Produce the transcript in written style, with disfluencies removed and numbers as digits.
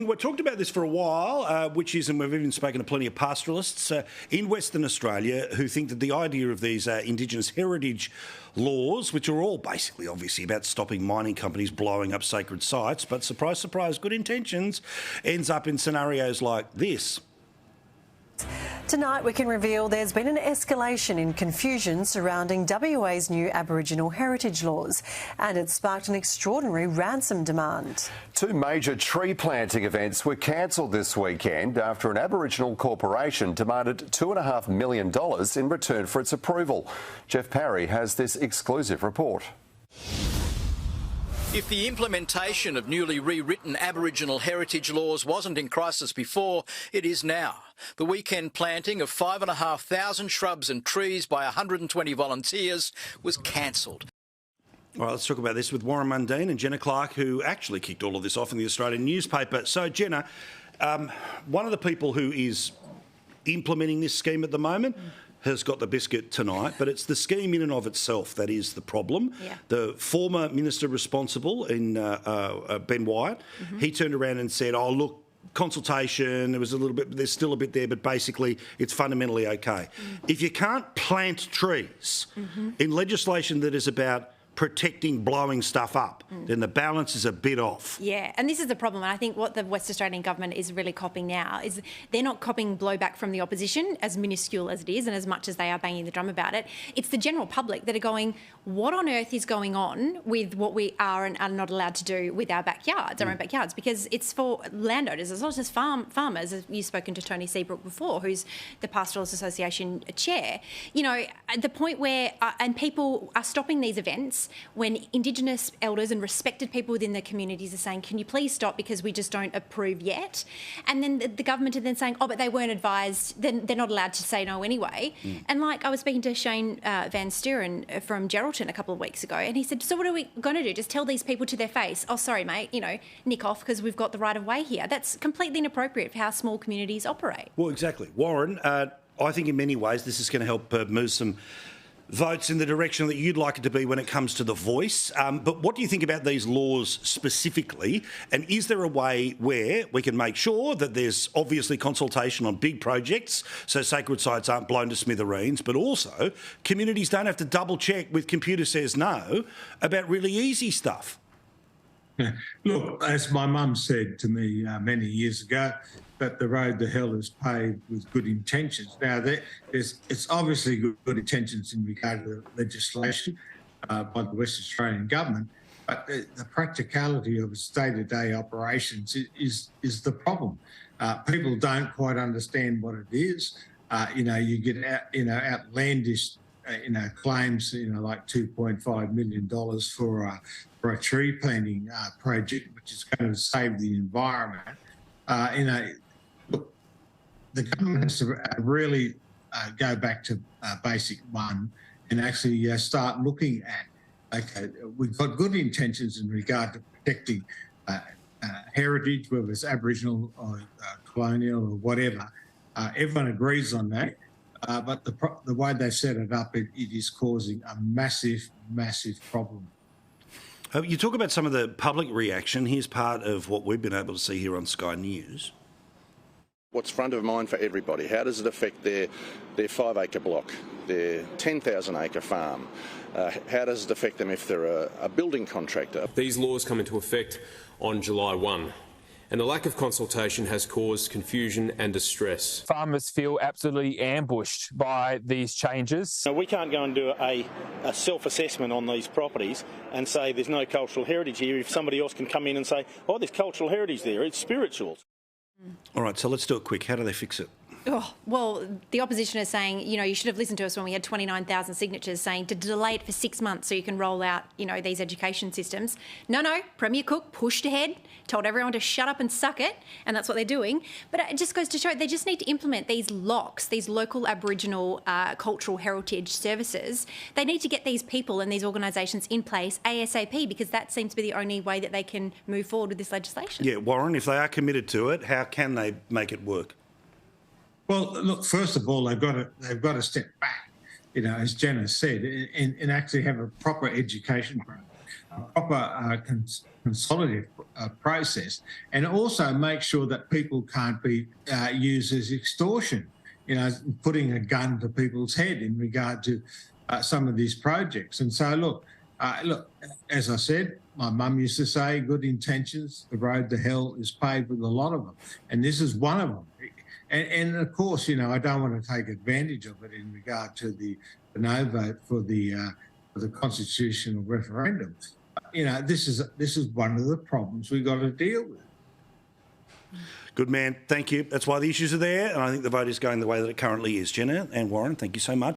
We've talked about this for a while, which is, and we've even spoken to plenty of pastoralists in Western Australia who think that the idea of these Indigenous heritage laws, which are all basically obviously about stopping mining companies blowing up sacred sites, but surprise, surprise, good intentions, ends up in scenarios like this. Tonight we can reveal there's been an escalation in confusion surrounding WA's new Aboriginal heritage laws, and it's sparked an extraordinary ransom demand. Two major tree planting events were cancelled this weekend after an Aboriginal corporation demanded $2.5 million in return for its approval. Jeff Parry has this exclusive report. If the implementation of newly rewritten Aboriginal heritage laws wasn't in crisis before, it is now. The weekend planting of 5,500 shrubs and trees by 120 volunteers was cancelled. All right, let's talk about this with Warren Mundine and Jenna Clarke, who actually kicked all of this off in the Australian newspaper. So, Jenna, one of the people who is implementing this scheme at the moment has got the biscuit tonight, but it's the scheme in and of itself that is the problem. Yeah. The former minister responsible in Ben Wyatt, he turned around and said, oh, look, consultation, there was a little bit, there's still a bit there, but basically it's fundamentally okay. If you can't plant trees in legislation that is about protecting blowing stuff up, then the balance is a bit off. Yeah, and this is the problem. And I think what the West Australian government is really copying now is they're not copying blowback from the opposition, as minuscule as it is and as much as they are banging the drum about it. It's the general public that are going, what on earth is going on with what we are and are not allowed to do with our backyards, our own backyards, because it's for landowners. It's not just farmers, as you've spoken to Tony Seabrook before, who's the Pastoralist Association chair. You know, at the point where, and people are stopping these events when Indigenous elders and respected people within their communities are saying, can you please stop because we just don't approve yet? And then the government are then saying, oh, but they weren't advised, then they're not allowed to say no anyway. And like I was speaking to Shane Van Sturen from Geraldton a couple of weeks ago, and he said, so what are we going to do? Just tell these people to their face, oh, sorry, mate, you know, nick off because we've got the right of way here. That's completely inappropriate for how small communities operate. Well, exactly. Warren, I think in many ways this is going to help move some votes in the direction that you'd like it to be when it comes to the voice. But what do you think about these laws specifically? And is there a way where we can make sure that there's obviously consultation on big projects so sacred sites aren't blown to smithereens, but also communities don't have to double check with computer says no about really easy stuff? Look, as my mum said to me many years ago, that the road to hell is paved with good intentions. Now, it's obviously good intentions in regard to the legislation by the West Australian government, but the practicality of its day-to-day operations is the problem. People don't quite understand what it is. You get outlandish claims, like $2.5 million for a tree planting project, which is going to save the environment. Look, the government has to really go back to basic one and actually start looking at, okay, we've got good intentions in regard to protecting heritage, whether it's Aboriginal or colonial or whatever. Everyone agrees on that. But the way they set it up, it is causing a massive, massive problem. You talk about some of the public reaction. Here's part of what we've been able to see here on Sky News. What's front of mind for everybody? How does it affect their 5-acre block, their 10,000-acre farm? How does it affect them if they're a building contractor? These laws come into effect on July 1. And the lack of consultation has caused confusion and distress. Farmers feel absolutely ambushed by these changes. Now, we can't go and do a self-assessment on these properties and say there's no cultural heritage here if somebody else can come in and say, oh, there's cultural heritage there, it's spirituals. All right, so let's do it quick. How do they fix it? Oh, well, the opposition is saying, you should have listened to us when we had 29,000 signatures saying to delay it for 6 months so you can roll out, these education systems. No, Premier Cook pushed ahead, told everyone to shut up and suck it, and that's what they're doing. But it just goes to show they just need to implement these LOCs, these local Aboriginal cultural heritage services. They need to get these people and these organisations in place ASAP because that seems to be the only way that they can move forward with this legislation. Yeah, Warren, if they are committed to it, how can they make it work? Well, look, first of all, they've got to step back, as Jenna said, and actually have a proper education program. proper consolidative process, and also make sure that people can't be used as extortion, putting a gun to people's head in regard to some of these projects. And so, look, as I said, my mum used to say, good intentions, the road to hell is paved with a lot of them. And this is one of them. And of course, I don't want to take advantage of it in regard to the no vote for the constitutional referendum. This is one of the problems we've got to deal with. Good man. Thank you. That's why the issues are there. And I think the vote is going the way that it currently is. Jenna and Warren, thank you so much.